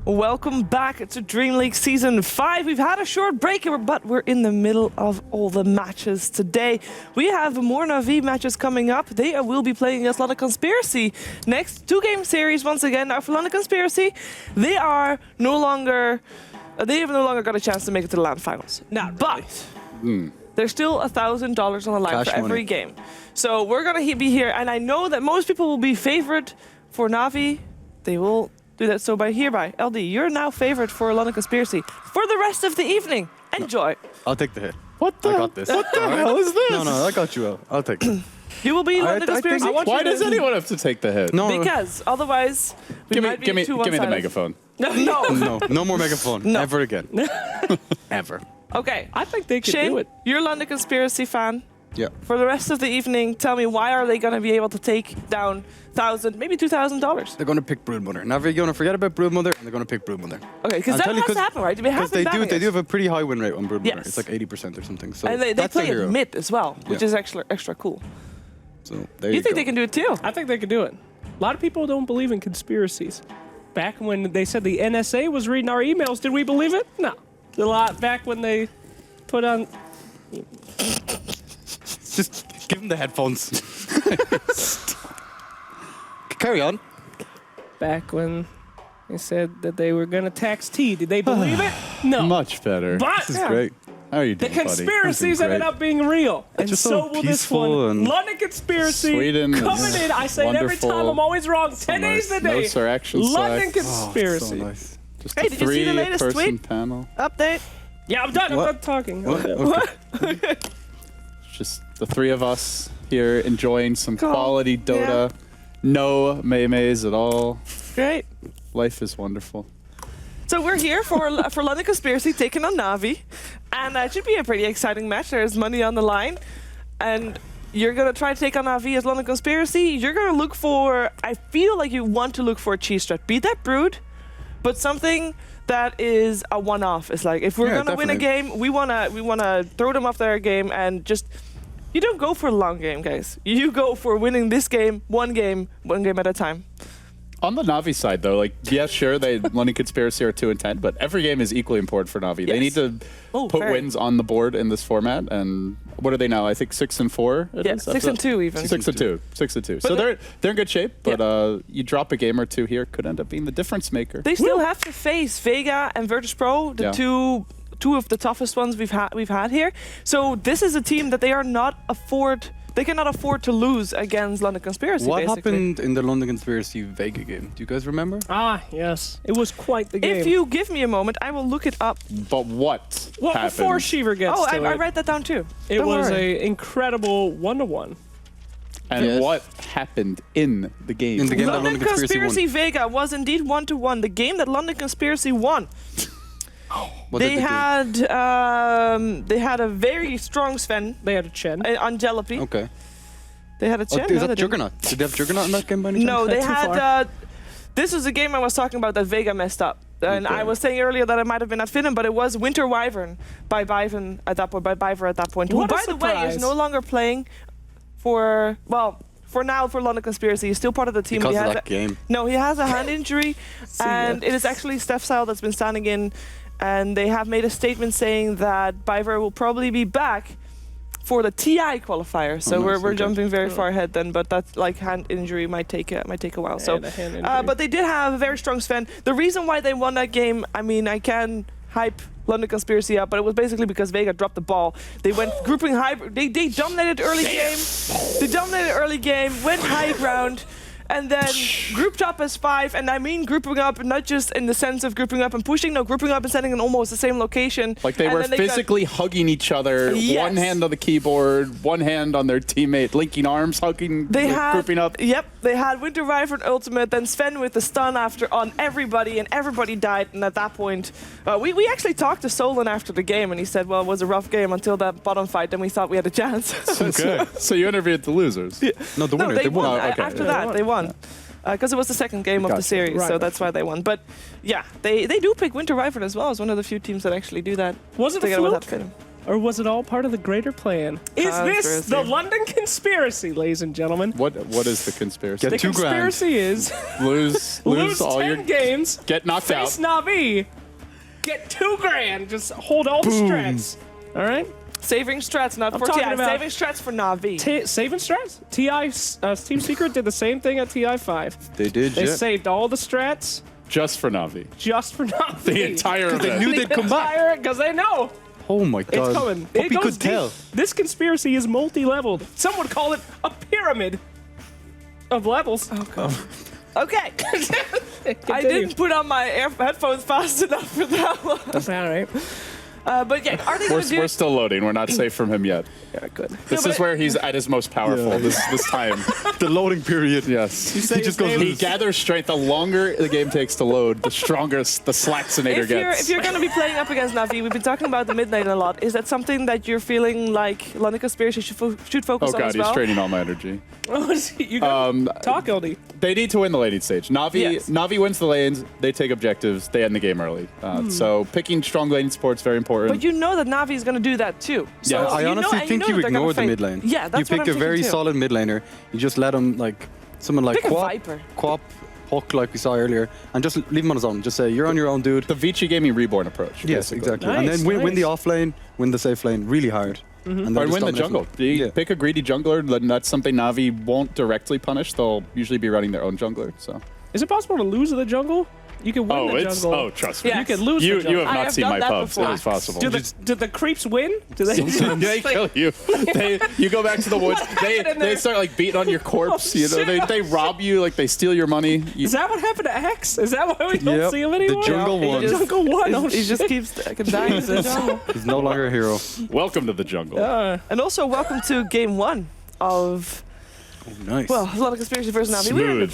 Welcome back to DreamLeauge Season 5. We've had a short break, but we're in the middle of all the matches today. We have more Na'Vi matches coming up. They will be playing against London Conspiracy. Next, 2-game series once again. Now for London Conspiracy, they have no longer got a chance to make it to the LAN finals. But there's still $1,000 on the line Cash for every money. game. So we're going to be here, and I know that most people will be favored for Na'Vi. They will do that. So hereby, LD, you're now favored for London Conspiracy for the rest of the evening. Enjoy. I'll take the hit. What the? I got this. What the hell is this? No, I got you. I'll take it. You will be London I think- Conspiracy. Why does anyone have to take the hit? No, Because otherwise, we Give might me be too the one-sided. megaphone. No. no more megaphone. No. Ever again. Ever. Okay. I think they could Shane, do it. you're a London Conspiracy fan. Yeah. For the rest of the evening, tell me, why are they going to be able to take down $1,000, maybe $2,000? They're going to pick Broodmother. Now they're going to forget about Broodmother and they're going to pick Broodmother. Okay, because I'll that tell you has to happen, right? They have Because been they do banning have a pretty high win rate on Broodmother. Yes. It's like 80% or something. So and they that's play their hero. it mid as well, which Yeah. is extra cool. So there You you think go. they can do it too? I think they could do it. A lot of people don't believe in conspiracies. Back when they said the NSA was reading our emails, did we believe it? No. A lot back when they put on... Just give them the headphones. Carry on. Back when they said that they were going to tax T, did they believe it? No. Much better. But This is great. How are you the doing, buddy? conspiracies I'm doing ended great. up being real. And just so so will this peaceful one. and- London Conspiracy Sweden is coming in. I say it every wonderful. time. I'm always wrong. 10 days nice. a day. No Sir Action London Slack. Conspiracy. So nice. Just Hey, a did you see the latest three-person tweet? panel. Update. Yeah, I'm done. I'm What? done talking. What? Okay. It's just the three of us here enjoying some Cool. quality Dota. No Mei-Meis at all. Great. Life is wonderful. So we're here for London Conspiracy taking on Na'Vi, and it should be a pretty exciting match. There's money on the line, and you're gonna try to take on Na'Vi as London Conspiracy. You're gonna look for. I feel like you want to look for a cheese strat. Be that Brood, but something that is a one-off. It's like if we're Yeah, gonna win a definitely. game, we wanna throw them off their game and just. You don't go for a long game, guys. You go for winning this game, one game at a time. On the Na'Vi side, though, like, yeah, sure, London Conspiracy are 2-10, but every game is equally important for Na'Vi. They Yes. need to Oh, put very. wins on the board in this format, and what are they now? I think 6-4. it Yeah, is? 6-2 even. 6-2. 6-2. So they're in good shape, but you drop a game or two here, could end up being the difference maker. They still have to face Vega and Virtus Pro, the Yeah. two of the toughest ones we've had here. So this is a team that they cannot afford to lose against London Conspiracy. What basically. happened in the London Conspiracy Vega game? Do you guys remember? Ah, yes. It was quite the game. If you give me a moment, I will look it up. But what well, happened? before Shiver gets Oh, to I it, write that down too. it Don't was worry. an incredible 1-1. And Yes. what happened in the game? In the game that London London Conspiracy Conspiracy Vega was indeed 1-1. The game that London Conspiracy won. What did They do? had a very strong Sven They had a Chen. on Jalopy. Okay. They had a Oh, Chen. is no, they that didn't. Juggernaut? Did they have Juggernaut in that game by any chance? No, they Too had. far. This was a game I was talking about that Vega messed up. And Okay. I was saying earlier that it might have been at Finland, but it was Winter Wyvern by Biver at that point. Who, What a by the way, is surprise. no longer playing for now for London Conspiracy. He's still part of the team. Because He of has that game. No, he has a hand injury, and ya. it is actually Steph Sile that's been standing in. And they have made a statement saying that Biver will probably be back for the TI qualifier. So nice, we're okay. jumping very far ahead then, but that like hand injury might take a while. So, And a hand injury. but they did have a very strong Sven. The reason why they won that game, I mean, I can hype London Conspiracy up, but it was basically because Vega dropped the ball. They went grouping high. They dominated early game. They dominated early game. Went high ground. And then grouped up as 5, and I mean grouping up not just in the sense of grouping up and pushing, no, grouping up and standing in almost the same location. Like they And were then they got- physically hugging each other, Yes. one hand on the keyboard, one hand on their teammate, linking arms, hugging, They like, had, grouping up. Yep, they had Winter Wyvern ultimate, then Sven with the stun after on everybody, and everybody died. And at that point, we actually talked to Solon after the game, and he said, well, it was a rough game until that bottom fight, and we thought we had a chance. Okay. So you interviewed the losers. No, the No, winner. they won. Oh, okay, After yeah. that, they won. Because it was the second game of the Gotcha. series, so Right. that's why they won. But yeah, they do pick Winter Wyvern as well as one of the few teams that actually do that. Was it a together with fluke? that Finland. Or was it all part of the greater plan? Is this Conspiracy. the London conspiracy, ladies and gentlemen? What is the conspiracy? Get The $2 grand. conspiracy is lose all 10 your games, get knocked out. face Na'Vi, get $2 grand, just hold all the strats. All right? Saving strats, not I'm for talking TI. about- Saving strats for Na'Vi. Saving strats? Team Secret did the same thing at TI5. They did, They yeah. saved all the strats Just for Na'Vi. just for Na'Vi. The entire event. They knew they'd come back. Because they know Oh my god. it's coming. Hope It you goes could deep. tell. This conspiracy is multi-leveled. Some would call it a pyramid of levels. Okay. I didn't put on my headphones fast enough for that one. All right. But yeah, are they going to do? We're still loading. We're not safe from him yet. Yeah, good. This but is where he's at his most powerful. Yeah. This time. The loading period. Yes. He say just his goes name? He loose. gathers strength. The longer the game takes to load, the stronger the Slacksinator If you're, gets. if you're going to be playing up against Na'Vi, we've been talking about the mid lane a lot. Is that something that you're feeling like London Conspiracy should focus Oh on god, as he's well? draining all my energy. You got talk, LD. They need to win the laning stage. Yes. Na'Vi wins the lanes. They take objectives. They end the game early. So picking strong laning support is very important. But you know that Na'Vi is going to do that too. So Yeah, I you honestly know, and think know you that they're gonna ignore the fight. mid lane. Yeah, that's you what pick I'm a very thinking too. solid mid laner. You just let him like someone like Pick a Quap, Viper. Puck like we saw earlier, and just leave him on his own. Just say you're on your own, dude. the Vici Gaming Reborn approach. Yes, basically. exactly. Nice, and then win the nice. off lane, win the safe lane, really hard. And then Or just win the don't jungle. miss You him. Yeah. pick a greedy jungler. Then that's something Na'Vi won't directly punish. They'll usually be running their own jungler. So. Is it possible to lose in the jungle? You can win the jungle. trust me. Yeah. You can lose You the jungle. have I not have seen done my that pubs. before. It is possible. Do the creeps win? Do they? They kill you. You go back to the woods. They start like beating on your corpse. Oh, You know, shit. they rob you. Like they steal your money. Is that what happened to X? Is that why we don't Yep, see him the anymore? jungle He one. just- Jungle one. Oh, He just shit. keeps dying in the jungle. He's no longer a hero. Welcome to the jungle. And also welcome to game one of Nice. well, a lot of conspiracy versus Na'Vi. We were in the Smooth.